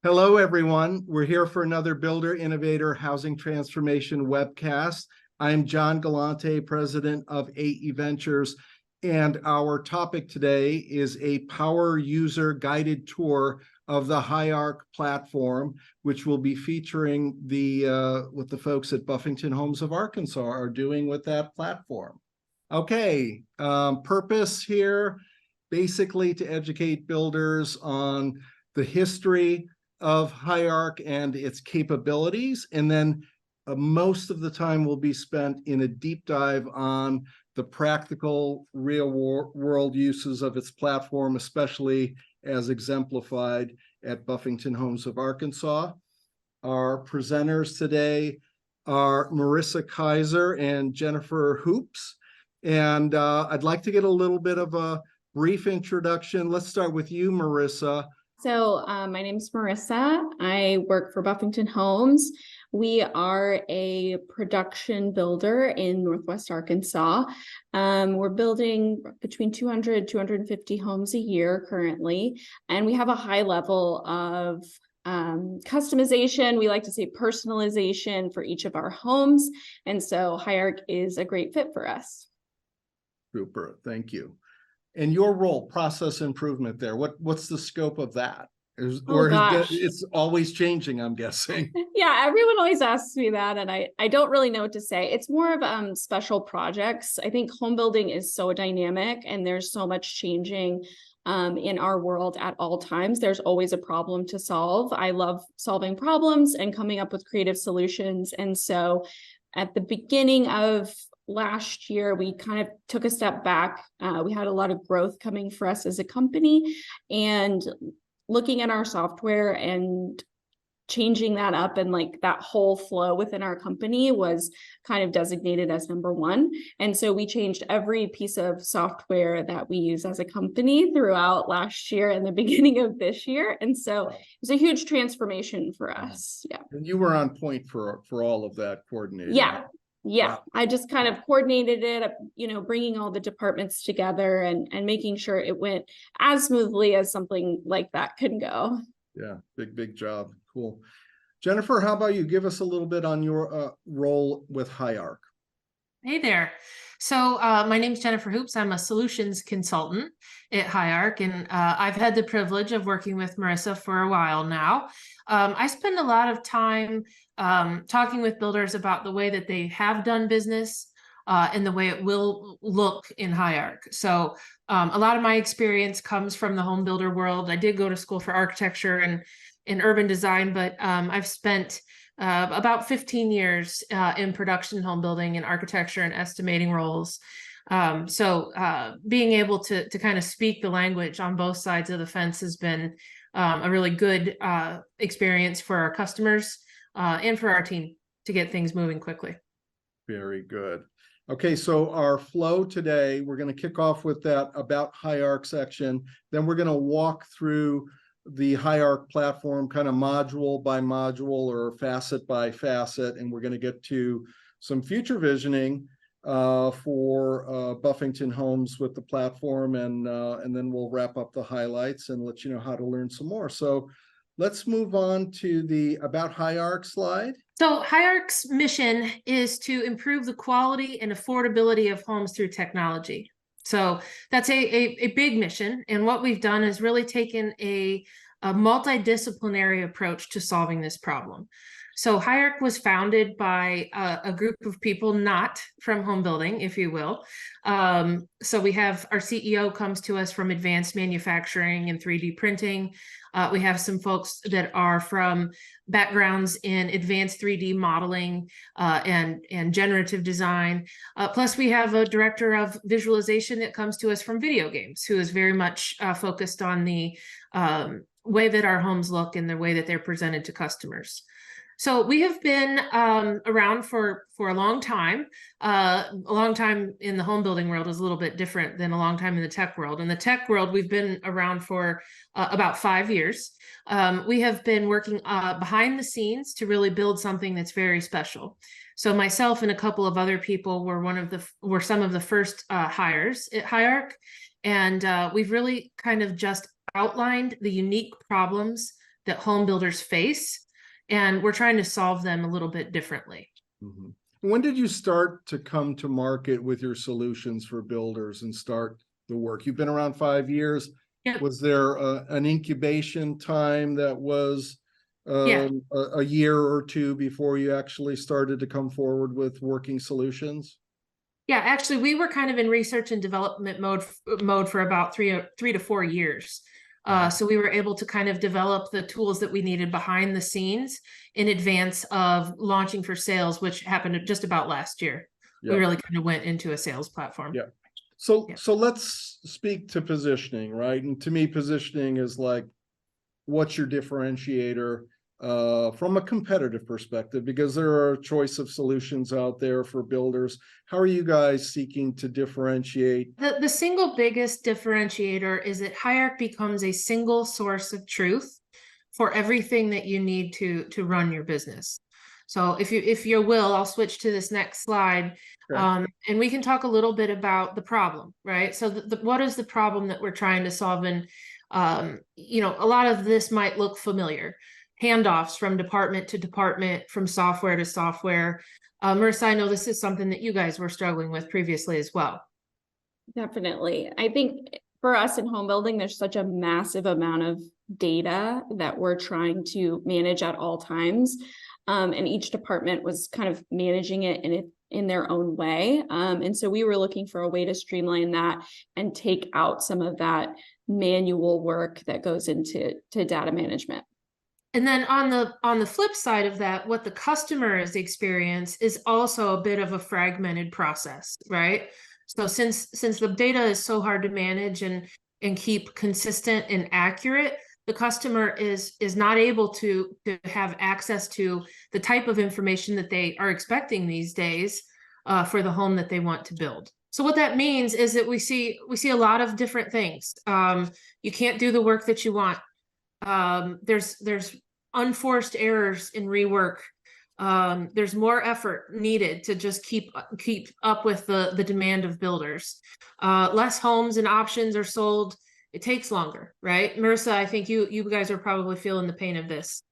Hello, everyone. We're here for another Builder Innovator Housing Transformation webcast. I'm John Galante, president of AE Ventures, and our topic today is a power user guided tour of the Higharc platform, which will be featuring what the folks at Buffington Homes of Arkansas are doing with that platform. Okay, purpose here, basically to educate builders on the history of Higharc and its capabilities, and then most of the time will be spent in a deep dive on the practical real world uses of its platform, especially as exemplified at Buffington Homes of Arkansas. Our presenters today are Marissa Kaiser and Jennifer Hoops, and I'd like to get a little bit of a brief introduction. Let's start with you, Marissa. So my name is Marissa. I work for Buffington Homes. We are a production builder in Northwest Arkansas. We're building between 200, 250 homes a year currently, and we have a high level of customization. We like to say personalization for each of our homes, and so Higharc is a great fit for us. Super, thank you. And your role, process improvement there, what's the scope of that? It's always changing, I'm guessing. Yeah, everyone always asks me that, and I don't really know what to say. It's more of special projects. I think home building is so dynamic, and there's so much changing in our world at all times. There's always a problem to solve. I love solving problems and coming up with creative solutions. And so at the beginning of last year, we kind of took a step back. We had a lot of growth coming for us as a company, and looking at our software and changing that up, and like that whole flow within our company was kind of designated as number one. And so we changed every piece of software that we use as a company throughout last year and the beginning of this year. And so it was a huge transformation for us. Yeah. And you were on point for all of that coordinating. Yeah. Wow. I just kind of coordinated it, bringing all the departments together and making sure it went as smoothly as something like that could go. Yeah, big job. Cool. Jennifer, how about you? Give us a little bit on your role with Higharc. Hey there. So my name is Jennifer Hoops. I'm a solutions consultant at Higharc, and I've had the privilege of working with Marissa for a while now. I spend a lot of time talking with builders about the way that they have done business and the way it will look in Higharc. So a lot of my experience comes from the home builder world. I did go to school for architecture and urban design, but I've spent about 15 years in production home building and architecture and estimating roles. So being able to kind of speak the language on both sides of the fence has been a really good experience for our customers and for our team to get things moving quickly. Very good. Okay, so our flow today, we're going to kick off with that about Higharc section. Then we're going to walk through the Higharc platform kind of module by module or facet by facet, and we're going to get to some future visioning for Buffington Homes with the platform, and then we'll wrap up the highlights and let you know how to learn some more. So let's move on to the About Higharc slide. So Higharc's mission is to improve the quality and affordability of homes through technology. So that's a big mission. And what we've done is really taken a multidisciplinary approach to solving this problem. So Higharc was founded by a group of people not from home building, if you will. So we have our CEO comes to us from advanced manufacturing and 3D printing. We have some folks that are from backgrounds in advanced 3D modeling and generative design. Plus, we have a director of visualization that comes to us from video games, who is very much focused on the way that our homes look and the way that they're presented to customers. So we have been around for a long time. A long time in the home building world is a little bit different than a long time in the tech world. In the tech world, we've been around for about 5 years. We have been working behind the scenes to really build something that's very special. So myself and a couple of other people were some of the first hires at Higharc, and we've really kind of just outlined the unique problems that home builders face, and we're trying to solve them a little bit differently. Mhm. When did you start to come to market with your solutions for builders and start the work? You've been around 5 years. Yep. Was there an incubation time that was Yeah. a year or two before you actually started to come forward with working solutions? Yeah, actually, we were kind of in research and development mode for about 3 to 4 years. So we were able to kind of develop the tools that we needed behind the scenes in advance of launching for sales, which happened just about last year. We Yeah. really kind of went into a sales platform. Yeah. So, Yeah. so let's speak to positioning, right? And to me, positioning is like, what's your differentiator from a competitive perspective? Because there are a choice of solutions out there for builders. How are you guys seeking to differentiate? The single biggest differentiator is that Higharc becomes a single source of truth for everything that you need to run your business. So if you will, I'll switch to this next slide. Okay. And we can talk a little bit about the problem, right? So what is the problem that we're trying to solve? And a lot of this might look familiar. Handoffs from department to department, from software to software. Marissa, I know this is something that you guys were struggling with previously as well. Definitely. I think for us in home building, there's such a massive amount of data that we're trying to manage at all times. And each department was kind of managing it in their own way. And so we were looking for a way to streamline that and take out some of that manual work that goes into data management. And then on the flip side of that, what the customer has experienced is also a bit of a fragmented process, right? So since the data is so hard to manage and keep consistent and accurate, the customer is not able to have access to the type of information that they are expecting these days for the home that they want to build. So what that means is that we see a lot of different things. You can't do the work that you want. There's unforced errors in rework. There's more effort needed to just keep up with the demand of builders. Less homes and options are sold. It takes longer, right? Marissa, I think you guys are probably feeling the pain of this.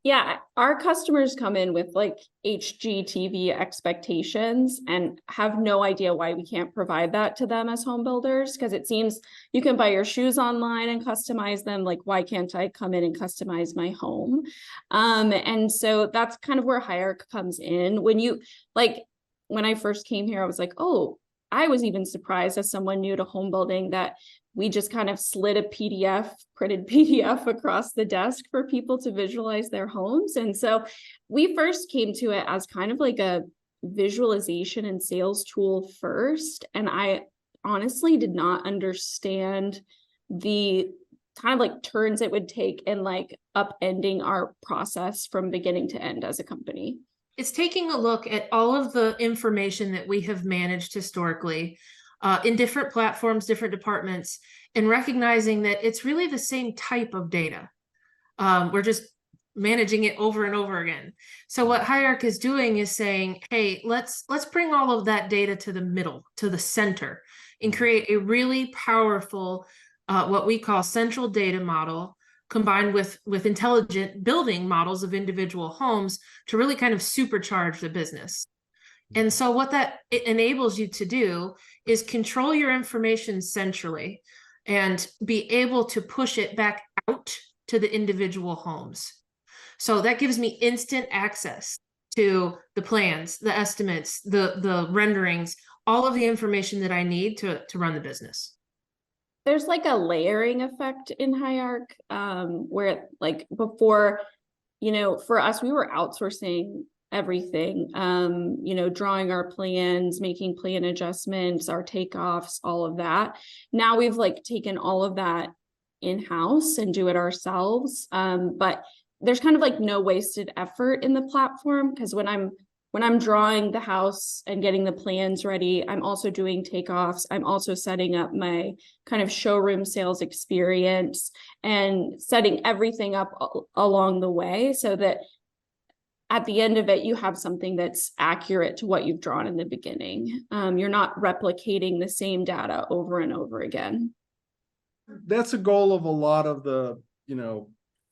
Yeah, our customers come in with like HGTV expectations and have no idea why we can't provide that to them as home builders, because it seems you can buy your shoes online and customize them. Like, why can't I come in and customize my home? And so that's kind of where Higharc comes in. When I first came here, I was like, oh, I was even surprised as someone new to home building that we just kind of slid a printed PDF across the desk for people to visualize their homes. And so we first came to it as kind of like a visualization and sales tool first. And I honestly did not understand the kind of like turns it would take in like upending our process from beginning to end as a company. It's taking a look at all of the information that we have managed historically in different platforms, different departments, and recognizing that it's really the same type of data. We're just managing it over and over again. So what Higharc is doing is saying, hey, let's bring all of that data to the middle, to the center, and create a really powerful, what we call central data model, combined with intelligent building models of individual homes to really kind of supercharge the business. And so what it enables you to do is control your information centrally and be able to push it back out to the individual homes. So that gives me instant access to the plans, the estimates, the renderings, all of the information that I need to run the business. There's like a layering effect in Higharc, where like before, for us, we were outsourcing everything, drawing our plans, making plan adjustments, our takeoffs, all of that. Now we've like taken all of that in-house and do it ourselves. But there's kind of like no wasted effort in the platform, because when I'm drawing the house and getting the plans ready, I'm also doing takeoffs. I'm also setting up my kind of showroom sales experience and setting everything up along the way so that at the end of it, you have something that's accurate to what you've drawn in the beginning. You're not replicating the same data over and over again. That's a goal of a lot of the,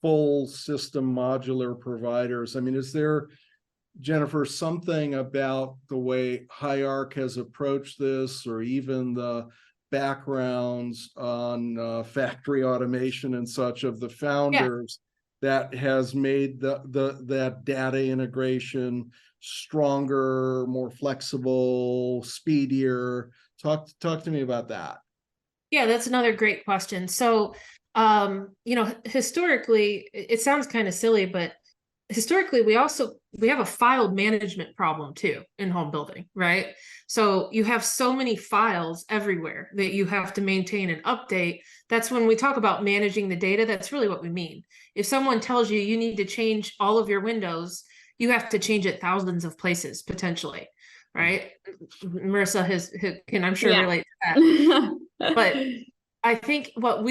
full system modular providers. I mean, is there, Jennifer, something about the way Higharc has approached this, or even the backgrounds on factory automation and such of the founders, that has made that data integration stronger, more flexible, speedier? Talk to me about that. Yeah, that's another great question. So, historically, it sounds kind of silly, but historically, we have a file management problem too in home building, right? So you have so many files everywhere that you have to maintain and update. That's when we talk about managing the data, that's really what we mean. If someone tells you you need to change all of your windows, you have to change it thousands of places potentially, right? Marissa can, I'm sure, relate to that. But I think what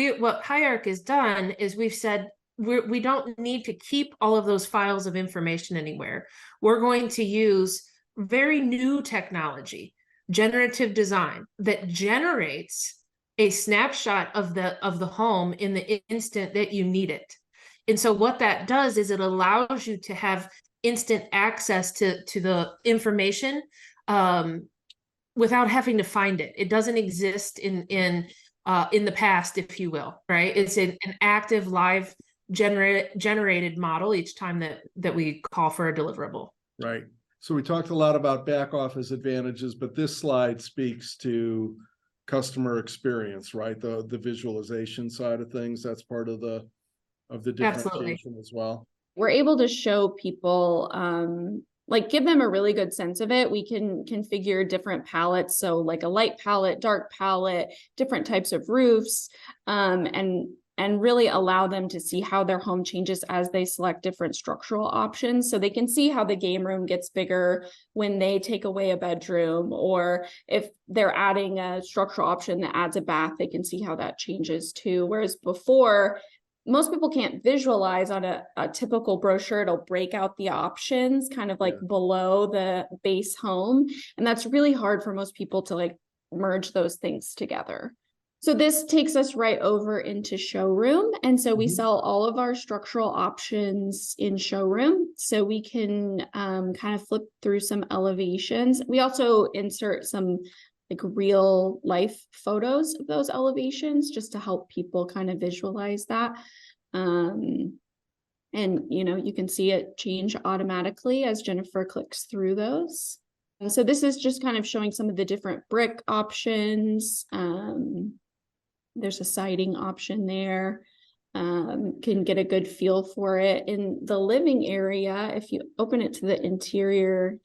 Higharc has done is we've said, we don't need to keep all of those files of information anywhere. We're going to use very new technology, generative design, that generates a snapshot of the home in the instant that you need it. And so what that does is it allows you to have instant access to the information without having to find it. It doesn't exist in the past, if you will, right? It's an active live generated model each time that we call for a deliverable. Right. So we talked a lot about back office advantages, but this slide speaks to customer experience, right? The visualization side of things. That's part of the differentiation as well. We're able to show people, like, give them a really good sense of it. We can configure different palettes, so like a light palette, dark palette, different types of roofs, and really allow them to see how their home changes as they select different structural options. So they can see how the game room gets bigger when they take away a bedroom, or if they're adding a structural option that adds a bath, they can see how that changes too. Whereas before, most people can't visualize on a typical brochure. It'll break out the options kind of like below the base home. And that's really hard for most people to like merge those things together. So this takes us right over into showroom. And so we sell all of our structural options in showroom. So we can kind of flip through some elevations. We also insert some like real life photos of those elevations just to help people kind of visualize that. And you can see it change automatically as Jennifer clicks through those. And so this is just kind of showing some of the different brick options. There's a siding option there. Can get a good feel for it. In the living area, if you open it to the interior,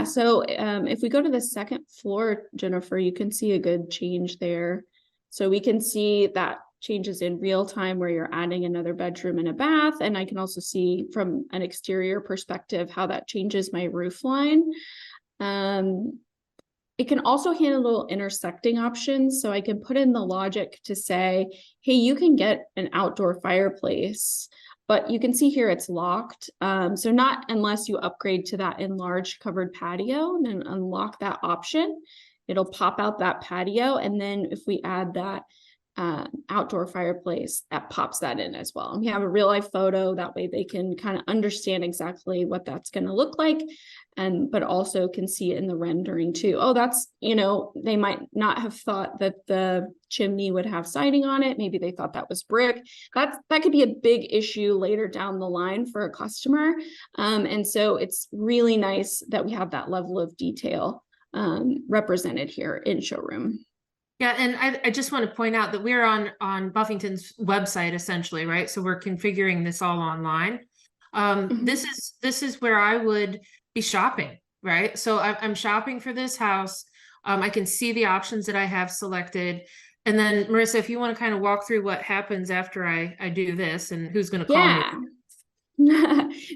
so if we go to the second floor, Jennifer, you can see a good change there. So we can see that changes in real time where you're adding another bedroom and a bath. And I can also see from an exterior perspective how that changes my roof line. It can also handle intersecting options. So I can put in the logic to say, hey, you can get an outdoor fireplace, but you can see here it's locked. So not unless you upgrade to that enlarged covered patio and then unlock that option, it'll pop out that patio. And then if we add that outdoor fireplace, that pops that in as well. And we have a real life photo, that way they can kind of understand exactly what that's going to look like, but also can see it in the rendering too. Oh, that's, they might not have thought that the chimney would have siding on it. Maybe they thought that was brick. That could be a big issue later down the line for a customer. And so it's really nice that we have that level of detail represented here in showroom. Yeah, and I just want to point out that we're on Buffington's website essentially, right? So we're configuring this all online. This is where I would be shopping, right? So I'm shopping for this house. I can see the options that I have selected. And then Marissa, if you want to kind of walk through what happens after I do this and who's going to call me.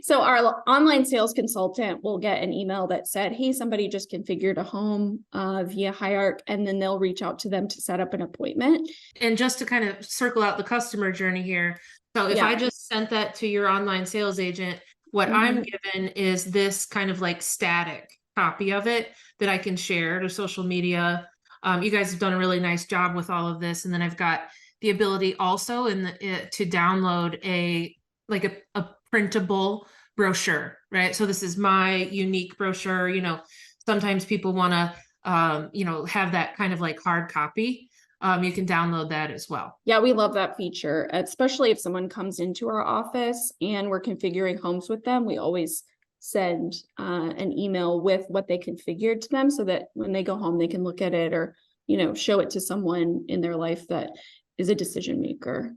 So our online sales consultant will get an email that said, hey, somebody just configured a home via Higharc, and then they'll reach out to them to set up an appointment. And just to kind of circle out the customer journey here. So if I just sent that to your online sales agent, what I'm given is this kind of like static copy of it that I can share to social media. You guys have done a really nice job with all of this. And then I've got the ability also to download a like a printable brochure, right? So this is my unique brochure. Sometimes people want to, have that kind of like hard copy. You can download that as well. Yeah, we love that feature, especially if someone comes into our office and we're configuring homes with them. We always send an email with what they configured to them so that when they go home, they can look at it or, show it to someone in their life that is a decision maker.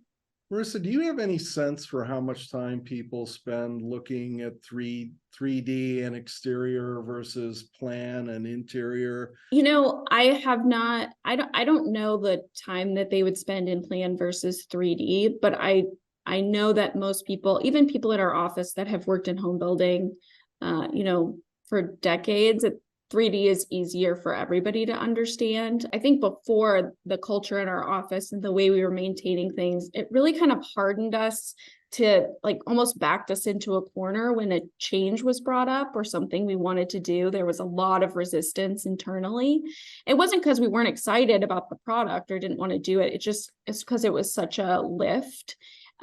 Marissa, do you have any sense for how much time people spend looking at 3D and exterior versus plan and interior? I have not, I don't know the time that they would spend in plan versus 3D, but I know that most people, even people in our office that have worked in home building, for decades, 3D is easier for everybody to understand. I think before, the culture in our office and the way we were maintaining things, it really kind of hardened us to, like, almost backed us into a corner when a change was brought up or something we wanted to do. There was a lot of resistance internally. It wasn't because we weren't excited about the product or didn't want to do it. It's because it was such a lift.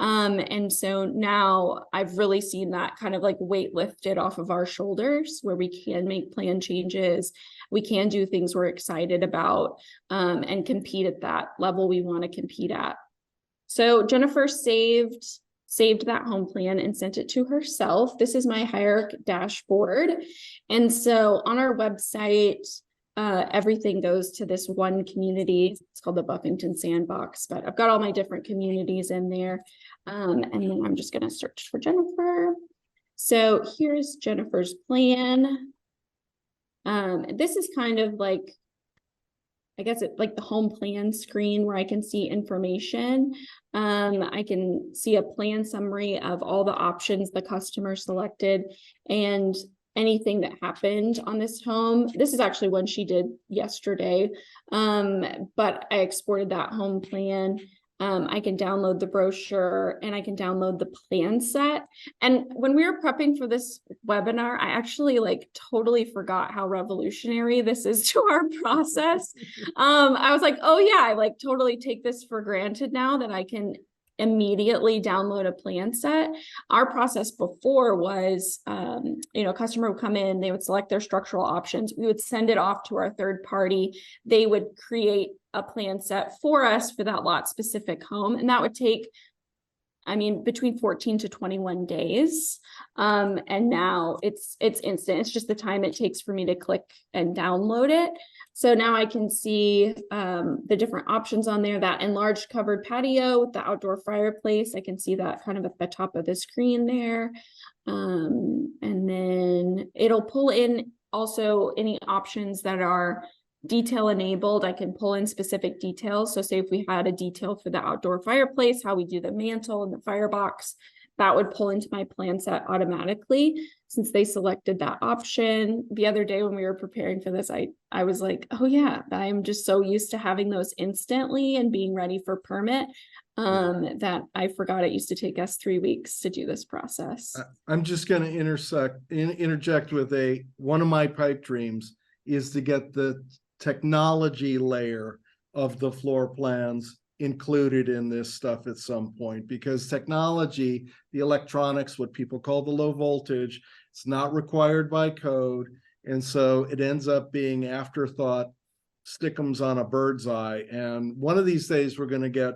And so now I've really seen that kind of like weight lifted off of our shoulders, where we can make plan changes, we can do things we're excited about, and compete at that level we want to compete at. So Jennifer saved that home plan and sent it to herself. This is my Higharc dashboard. And so on our website, everything goes to this one community. It's called the Buffington Sandbox, but I've got all my different communities in there. And then I'm just going to search for Jennifer. So here's Jennifer's plan. This is kind of like, I guess it's like the home plan screen where I can see information. I can see a plan summary of all the options the customer selected and anything that happened on this home. This is actually one she did yesterday, but I exported that home plan. I can download the brochure and I can download the plan set. And when we were prepping for this webinar, I actually totally forgot how revolutionary this is to our process. I was like, oh yeah, I totally take this for granted now that I can immediately download a plan set. Our process before was, a customer would come in, they would select their structural options. We would send it off to our third party. They would create a plan set for us for that lot specific home. And that would take, between 14 to 21 days. And now it's instant. It's just the time it takes for me to click and download it. So now I can see the different options on there. That enlarged covered patio with the outdoor fireplace, I can see that kind of at the top of the screen there. And then it'll pull in also any options that are detail enabled. I can pull in specific details. So say if we had a detail for the outdoor fireplace, how we do the mantle and the firebox, that would pull into my plan set automatically since they selected that option. The other day when we were preparing for this, I was like, oh yeah, I'm just so used to having those instantly and being ready for permit that I forgot it used to take us 3 weeks to do this process. I'm just going to interject with one of my pipe dreams is to get the technology layer of the floor plans included in this stuff at some point, because technology, the electronics, what people call the low voltage, it's not required by code. And so it ends up being afterthought, stickums on a bird's eye. And one of these days we're going to get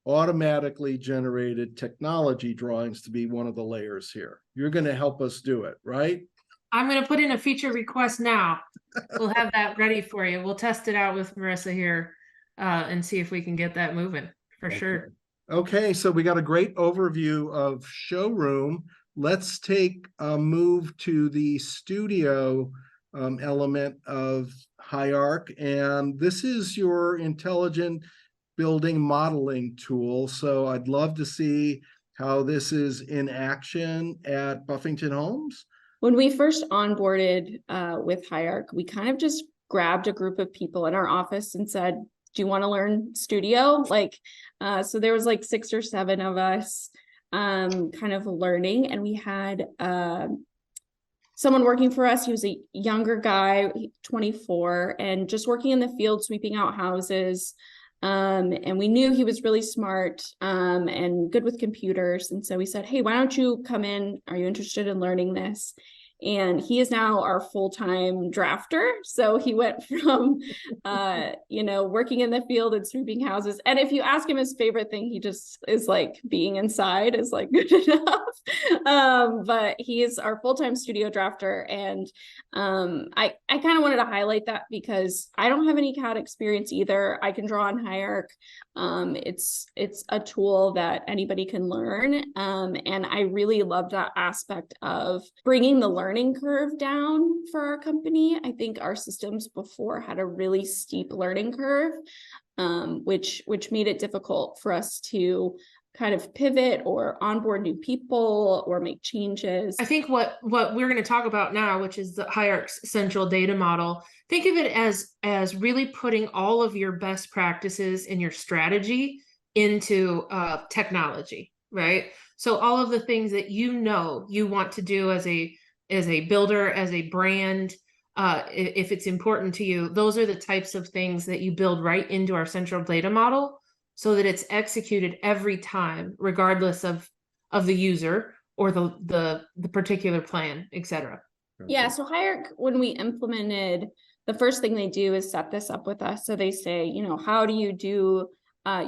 automatically generated technology drawings to be one of the layers here. You're going to help us do it, right? I'm going to put in a feature request now. We'll have that ready for you. We'll test it out with Marissa here and see if we can get that moving for sure. Okay, so we got a great overview of showroom. Let's take a move to the studio element of Higharc. And this is your intelligent building modeling tool. So I'd love to see how this is in action at Buffington Homes. When we first onboarded with Higharc, we kind of just grabbed a group of people in our office and said, do you want to learn studio? So there was 6 or 7 of us kind of learning, and we had someone working for us. He was a younger guy, 24, and just working in the field, sweeping out houses. And we knew he was really smart and good with computers. And so we said, hey, why don't you come in? Are you interested in learning this? And he is now our full-time drafter. So he went from, working in the field and sweeping houses. And if you ask him his favorite thing, he just is like being inside is like good enough. But he is our full-time studio drafter. And I kind of wanted to highlight that because I don't have any CAD experience either. I can draw on Higharc. It's a tool that anybody can learn. And I really love that aspect of bringing the learning curve down for our company. I think our systems before had a really steep learning curve, which made it difficult for us to kind of pivot or onboard new people or make changes. I think what we're going to talk about now, which is the Higharc's central data model, think of it as really putting all of your best practices and your strategy into technology, right? So all of the things that you want to do as a builder, as a brand, if it's important to you, those are the types of things that you build right into our central data model, so that it's executed every time, regardless of the user or the particular plan, etc. Yeah, so Higharc, when we implemented, the first thing they do is set this up with us. So they say, how do you do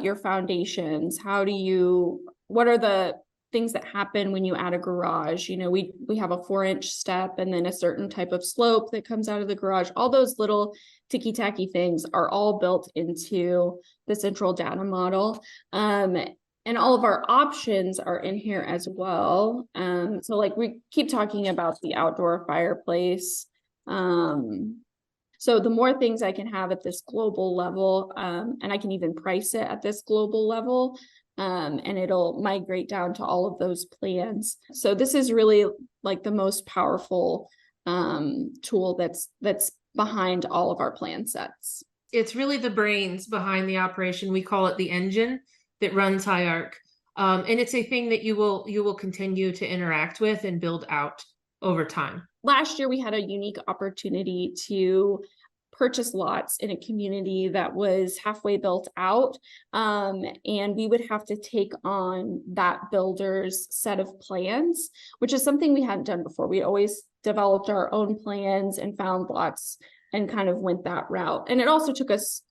your foundations? What are the things that happen when you add a garage? We have a 4-inch step and then a certain type of slope that comes out of the garage. All those little ticky-tacky things are all built into the central data model. And all of our options are in here as well. So like we keep talking about the outdoor fireplace. So the more things I can have at this global level, and I can even price it at this global level, and it'll migrate down to all of those plans. So this is really like the most powerful tool that's behind all of our plan sets. It's really the brains behind the operation. We call it the engine that runs Higharc. And it's a thing that you will continue to interact with and build out over time. Last year, we had a unique opportunity to purchase lots in a community that was halfway built out. And we would have to take on that builder's set of plans, which is something we hadn't done before. We always developed our own plans and found lots and kind of went that route. And it also took us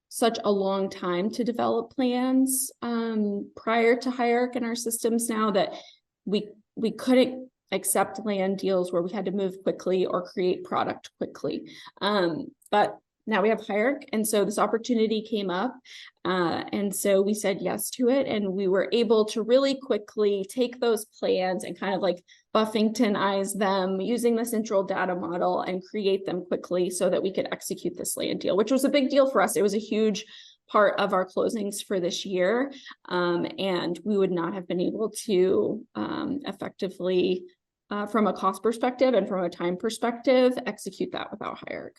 such a long time to develop plans prior to Higharc in our systems now that we couldn't accept land deals where we had to move quickly or create product quickly. But now we have Higharc, and so this opportunity came up, and so we said yes to it, and we were able to really quickly take those plans and kind of like Buffingtonize them using the central data model and create them quickly so that we could execute this land deal, which was a big deal for us. It was a huge part of our closings for this year, and we would not have been able to effectively, from a cost perspective and from a time perspective, execute that without Higharc.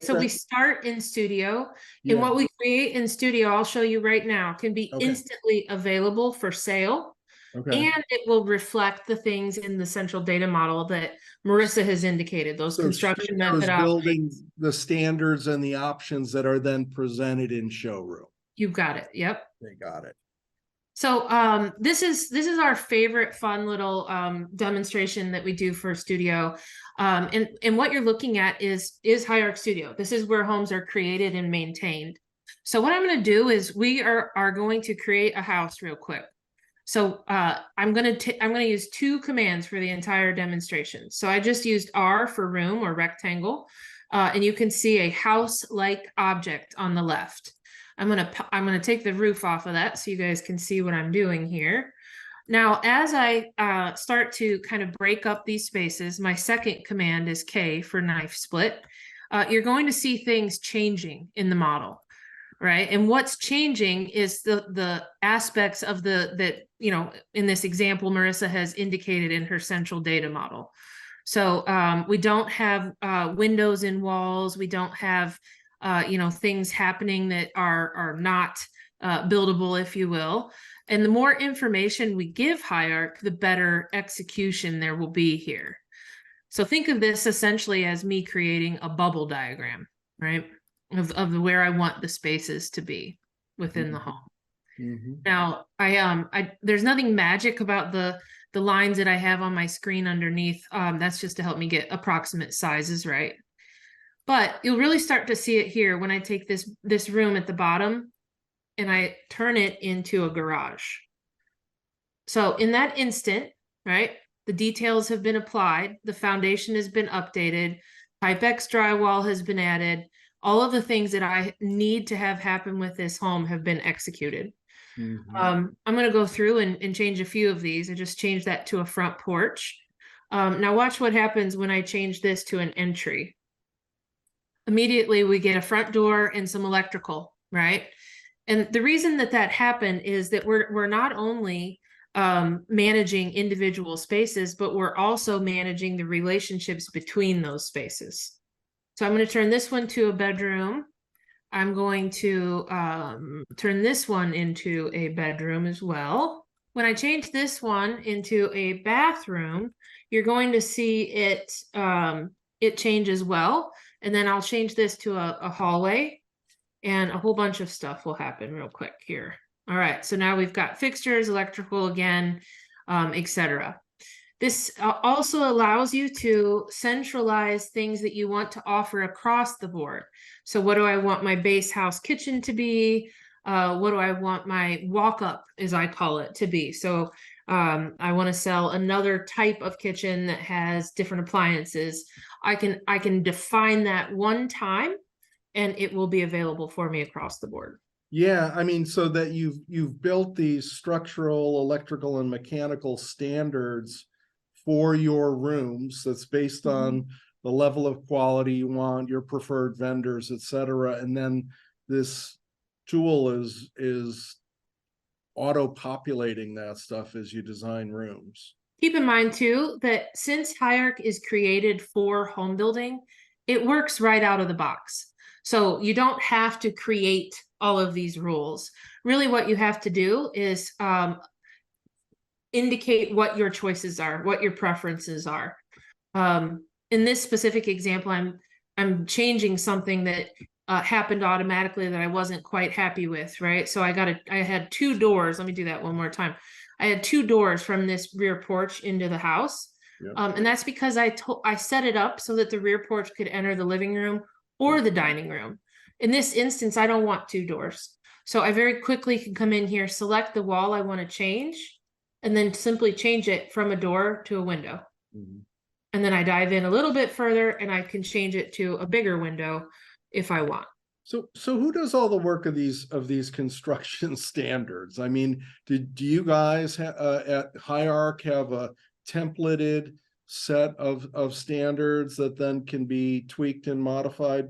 So we start in studio, and what we create in studio, I'll show you right now, can be instantly available for sale. And it will reflect the things in the central data model that Marissa has indicated, those construction methodologies. Building the standards and the options that are then presented in showroom. You've got it. Yep. They got it. So this is our favorite fun little demonstration that we do for studio. And what you're looking at is Higharc Studio. This is where homes are created and maintained. So what I'm going to do is we are going to create a house real quick. So I'm going to use 2 commands for the entire demonstration. So I just used R for room or rectangle, and you can see a house-like object on the left. I'm gonna take the roof off of that so you guys can see what I'm doing here. Now, as I start to kind of break up these spaces, my second command is K for knife split. You're going to see things changing in the model, right? And what's changing is the aspects of that, in this example, Marissa has indicated in her central data model. So we don't have windows in walls. We don't have things happening that are not buildable, if you will. And the more information we give Higharc, the better execution there will be here. So think of this essentially as me creating a bubble diagram, right? Of where I want the spaces to be. within the home. Mhm. Now, there's nothing magic about the lines that I have on my screen underneath. That's just to help me get approximate sizes right. But you'll really start to see it here when I take this room at the bottom and I turn it into a garage. So in that instant, right, the details have been applied, the foundation has been updated, Type-X drywall has been added, all of the things that I need to have happen with this home have been executed. Mhm. I'm going to go through and change a few of these. I just changed that to a front porch. Now watch what happens when I change this to an entry. Immediately we get a front door and some electrical, right? And the reason that happened is that we're not only managing individual spaces, but we're also managing the relationships between those spaces. So I'm going to turn this one to a bedroom. I'm going to turn this one into a bedroom as well. When I change this one into a bathroom, you're going to see it change as well. And then I'll change this to a hallway, and a whole bunch of stuff will happen real quick here. All right, so now we've got fixtures, electrical again, etc. This also allows you to centralize things that you want to offer across the board. So what do I want my base house kitchen to be? What do I want my walk-up, as I call it, to be? So I want to sell another type of kitchen that has different appliances. I can define that one time, and it will be available for me across the board. Yeah, I mean, so that you've built these structural, electrical, and mechanical standards for your rooms that's based on the level of quality you want, your preferred vendors, etc. And then this tool is auto-populating that stuff as you design rooms. Keep in mind too that since Higharc is created for home building, it works right out of the box. So you don't have to create all of these rules. Really what you have to do is indicate what your choices are, what your preferences are. In this specific example, I'm changing something that happened automatically that I wasn't quite happy with, right? So I had two doors. Let me do that one more time. I had two doors from this rear porch into the house. Yep. And that's because I set it up so that the rear porch could enter the living room or the dining room. In this instance, I don't want two doors. So I very quickly can come in here, select the wall I want to change, and then simply change it from a door to a window. Mhm. And then I dive in a little bit further and I can change it to a bigger window if I want. So who does all the work of these construction standards? I mean, do you guys at Higharc have a templated set of standards that then can be tweaked and modified?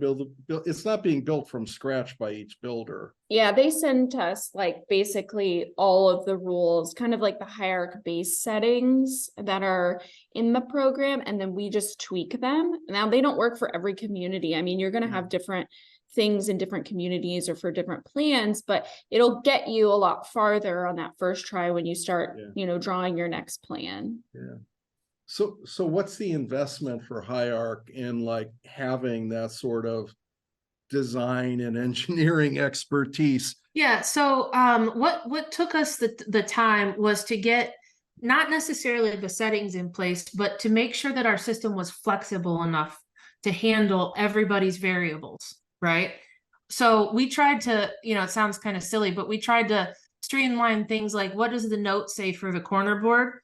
It's not being built from scratch by each builder. Yeah, they send us like basically all of the rules, kind of like the Higharc base settings that are in the program, and then we just tweak them. Now they don't work for every community. I mean, you're going to have different things in different communities or for different plans, but it'll get you a lot farther on that first try when you start, drawing your next plan. Yeah. So what's the investment for Higharc in like having that sort of design and engineering expertise? Yeah. So what took us the time was to get not necessarily the settings in place, but to make sure that our system was flexible enough to handle everybody's variables, right? So we tried to, it sounds kind of silly, but we tried to streamline things like, what does the note say for the corner board?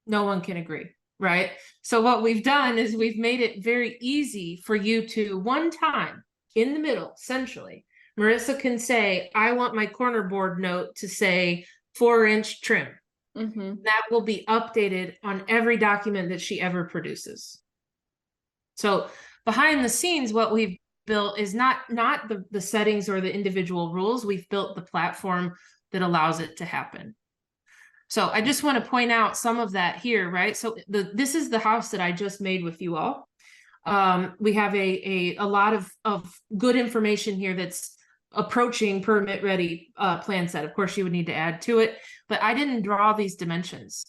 No one can agree, right? So what we've done is we've made it very easy for you to one time in the middle, centrally, Marissa can say, I want my corner board note to say 4-inch trim. That will be updated on every document that she ever produces. So behind the scenes, what we've built is not the settings or the individual rules. We've built the platform that allows it to happen. So I just want to point out some of that here, right? So this is the house that I just made with you all. We have a lot of good information here that's approaching permit ready plan set. Of course, you would need to add to it, but I didn't draw these dimensions.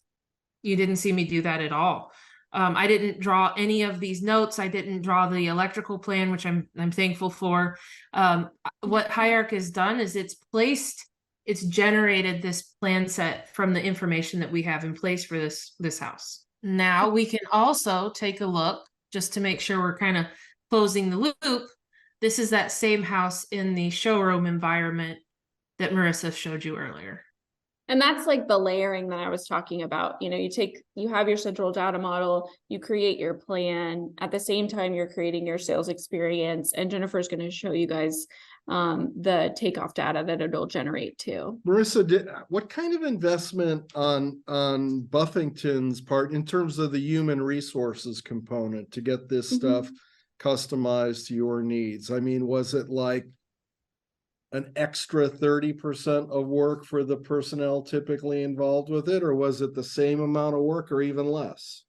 You didn't see me do that at all. I didn't draw any of these notes. I didn't draw the electrical plan, which I'm thankful for. What Higharc has done is it's generated this plan set from the information that we have in place for this house. Now we can also take a look just to make sure we're kind of closing the loop. This is that same house in the showroom environment that Marissa showed you earlier. And that's like the layering that I was talking about. You know, you have your central data model, you create your plan. At the same time, you're creating your sales experience. And Jennifer's going to show you guys the takeoff data that it'll generate too. Marissa, what kind of investment on Buffington's part in terms of the human resources component to get this stuff customized to your needs? I mean, was it like an extra 30% of work for the personnel typically involved with it, or was it the same amount of work or even less?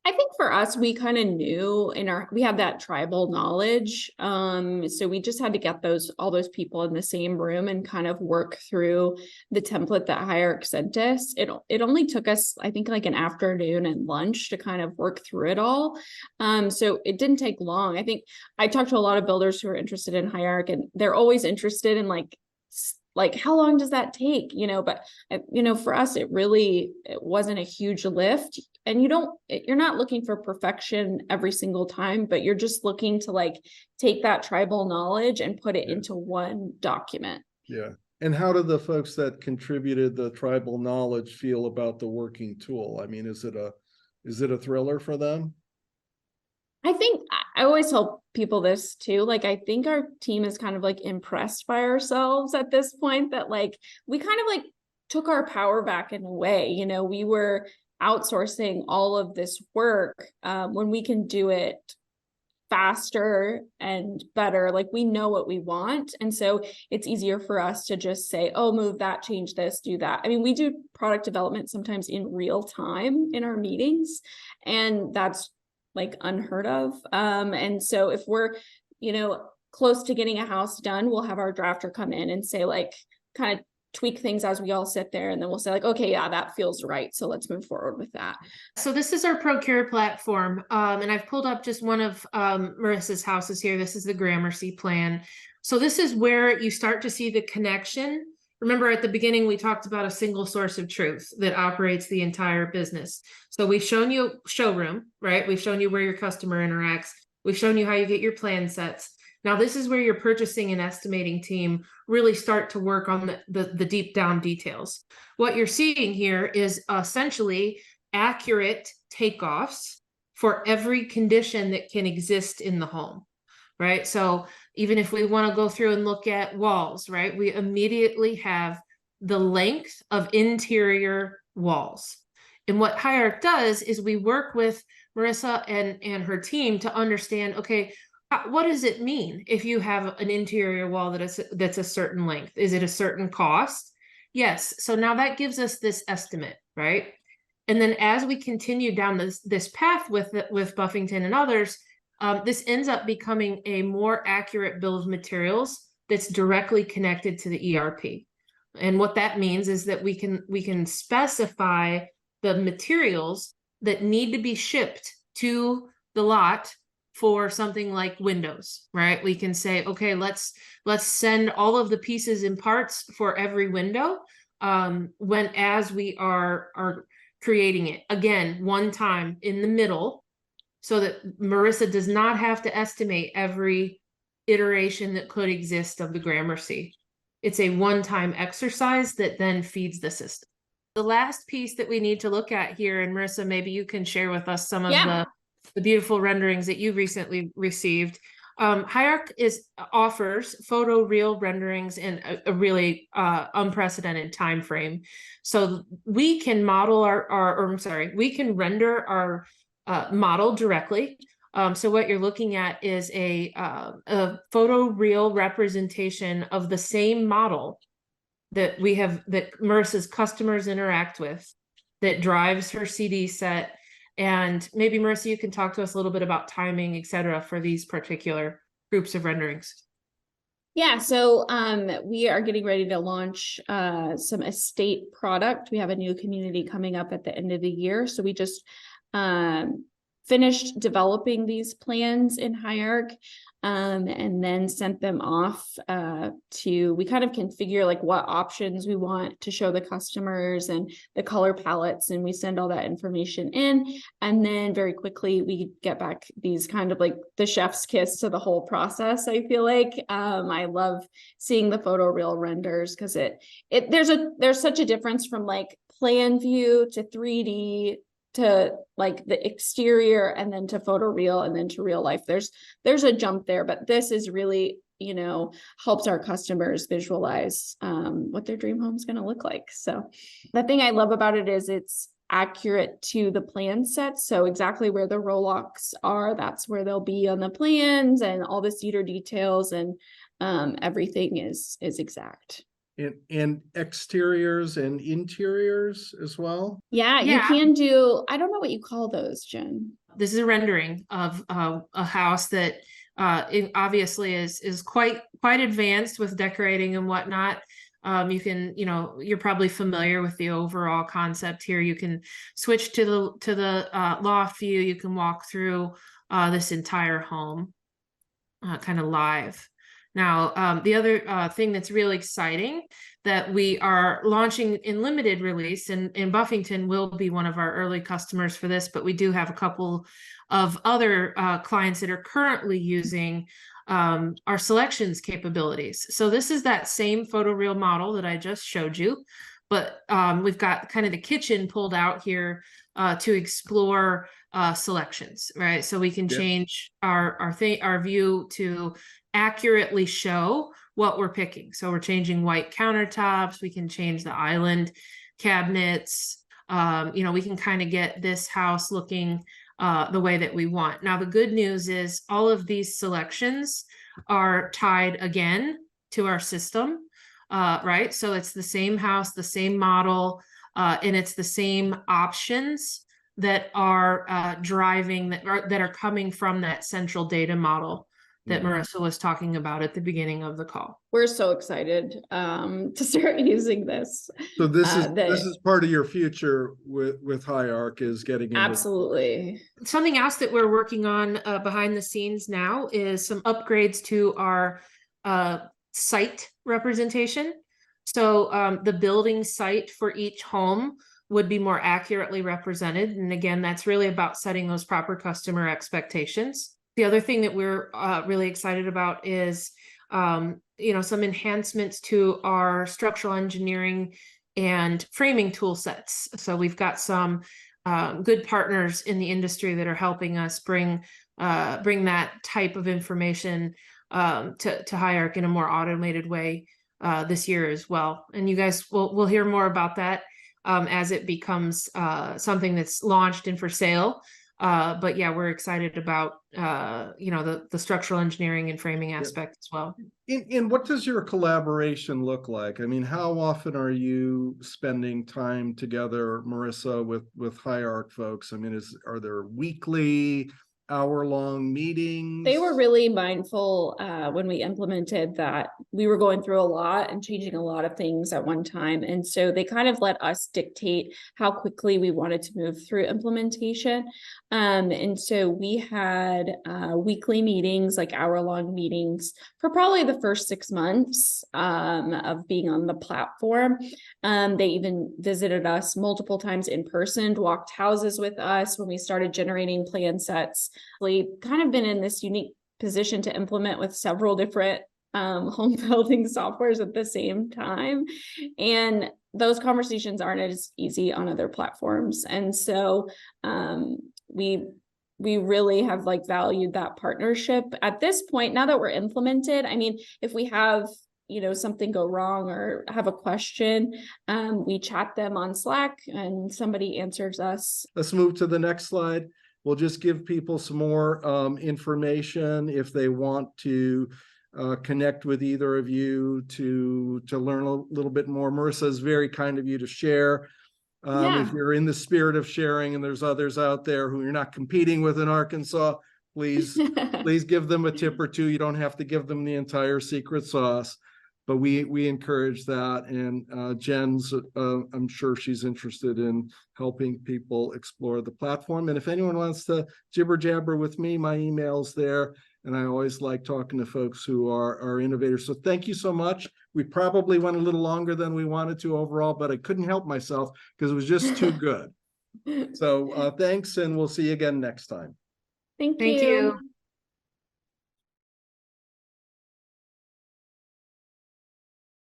I think for us, we kind of knew we had that tribal knowledge. So we just had to get all those people in the same room and kind of work through the template that Higharc sent us. It only took us, I think, like an afternoon and lunch to kind of work through it all. So it didn't take long. I think I talked to a lot of builders who are interested in Higharc, and they're always interested in like how long does that take, but for us, it wasn't a huge lift. And you're not looking for perfection every single time, but you're just looking to take that tribal knowledge and put it into one document. Yeah. And how do the folks that contributed the tribal knowledge feel about the working tool? I mean, is it a thriller for them? I think I always tell people this too. I think our team is kind of impressed by ourselves at this point, that we kind of took our power back in a way. We were outsourcing all of this work when we can do it faster and better. We know what we want. And so it's easier for us to just say, oh, move that, change this, do that. I mean, we do product development sometimes in real time in our meetings, and that's unheard of. And so if we're, close to getting a house done, we'll have our drafter come in and say kind of tweak things as we all sit there. And then we'll say okay, yeah, that feels right. So let's move forward with that. So this is our Procure platform. And I've pulled up just one of Marissa's houses here. This is the Gramercy plan. So this is where you start to see the connection. Remember at the beginning, we talked about a single source of truth that operates the entire business. So we've shown you showroom, right? We've shown you where your customer interacts. We've shown you how you get your plan sets. Now, this is where your purchasing and estimating team really start to work on the deep down details. What you're seeing here is essentially accurate takeoffs for every condition that can exist in the home, right? So even if we want to go through and look at walls, right, we immediately have the length of interior walls. And what Higharc does is we work with Marissa and her team to understand, okay, what does it mean if you have an interior wall that's a certain length? Is it a certain cost? Yes. So now that gives us this estimate, right? And then as we continue down this path with Buffington and others, this ends up becoming a more accurate bill of materials that's directly connected to the ERP. And what that means is that we can specify the materials that need to be shipped to the lot for something like windows, right? We can say, okay, let's send all of the pieces and parts for every window as we are creating it. Again, one time in the middle, so that Marissa does not have to estimate every iteration that could exist of the Gramercy. It's a one-time exercise that then feeds the system. The last piece that we need to look at here, and Marissa, maybe you can share with us some of the beautiful renderings that you recently received. Higharc offers photoreal renderings in a really unprecedented time frame. So we can model we can render our model directly. So what you're looking at is a photoreal representation of the same model that Marissa's customers interact with, that drives her CD set. And maybe Marissa, you can talk to us a little bit about timing, et cetera, for these particular groups of renderings. Yeah, so we are getting ready to launch some estate product. We have a new community coming up at the end of the year. So we just finished developing these plans in Higharc, and then sent them off we kind of configure like what options we want to show the customers and the color palettes, and we send all that information in, and then very quickly we get back these kind of like the chef's kiss to the whole process. I feel like I love seeing the photoreal renders, because there's such a difference from like plan view to 3D to like the exterior, and then to photoreal, and then to real life. There's a jump there, but this is really, helps our customers visualize what their dream home is going to look like. So the thing I love about it is it's accurate to the plan set. So exactly where the roll-locks are, that's where they'll be on the plans, and all the cedar details and everything is exact. And exteriors and interiors as well? Yeah, you can do, I don't know what you call those, Jen. This is a rendering of a house that it obviously is quite advanced with decorating and whatnot. You can, you're probably familiar with the overall concept here. You can switch to the loft view. You can walk through this entire home kind of live. Now, the other thing that's really exciting that we are launching in limited release, and Buffington will be one of our early customers for this, but we do have a couple of other clients that are currently using our selections capabilities. So this is that same photoreal model that I just showed you, but we've got kind of the kitchen pulled out here to explore selections, right? So we can change our view to accurately show what we're picking. So we're changing white countertops. We can change the island cabinets. We can kind of get this house looking the way that we want. Now, the good news is all of these selections are tied again to our system, right? So it's the same house, the same model, and it's the same options that are driving, that are coming from that central data model that Marissa was talking about at the beginning of the call. We're so excited to start using this. So this is part of your future with Higharc, is getting into. Absolutely. Something else that we're working on behind the scenes now is some upgrades to our site representation. So the building site for each home would be more accurately represented. And again, that's really about setting those proper customer expectations. The other thing that we're really excited about is, some enhancements to our structural engineering and framing tool sets. So we've got some good partners in the industry that are helping us bring that type of information to Higharc in a more automated way this year as well. And you guys will hear more about that as it becomes something that's launched and for sale. But yeah, we're excited about, the structural engineering and framing aspect as well. And what does your collaboration look like? I mean, how often are you spending time together, Marissa, with Higharc folks? I mean, are there weekly, hour-long meetings? They were really mindful when we implemented that we were going through a lot and changing a lot of things at one time. And so they kind of let us dictate how quickly we wanted to move through implementation. And so we had weekly meetings, like hour-long meetings, for probably the first 6 months of being on the platform. They even visited us multiple times in person, walked houses with us when we started generating plan sets. We've kind of been in this unique position to implement with several different home building softwares at the same time. And those conversations aren't as easy on other platforms. And so we really have valued that partnership at this point. Now that we're implemented, I mean, if we have something go wrong or have a question, we chat them on Slack and somebody answers us. Let's move to the next slide. We'll just give people some more information if they want to connect with either of you to learn a little bit more. Marissa, is very kind of you to share. If you're in the spirit of sharing and there's others out there who you're not competing with in Arkansas, please give them a tip or two. You don't have to give them the entire secret sauce. but we encourage that. And Jen's, I'm sure she's interested in helping people explore the platform. And if anyone wants to jibber jabber with me, my email's there. And I always like talking to folks who are innovators. So thank you so much. We probably went a little longer than we wanted to overall, but I couldn't help myself because it was just too good. So thanks, and we'll see you again next time. Thank Thank you. you.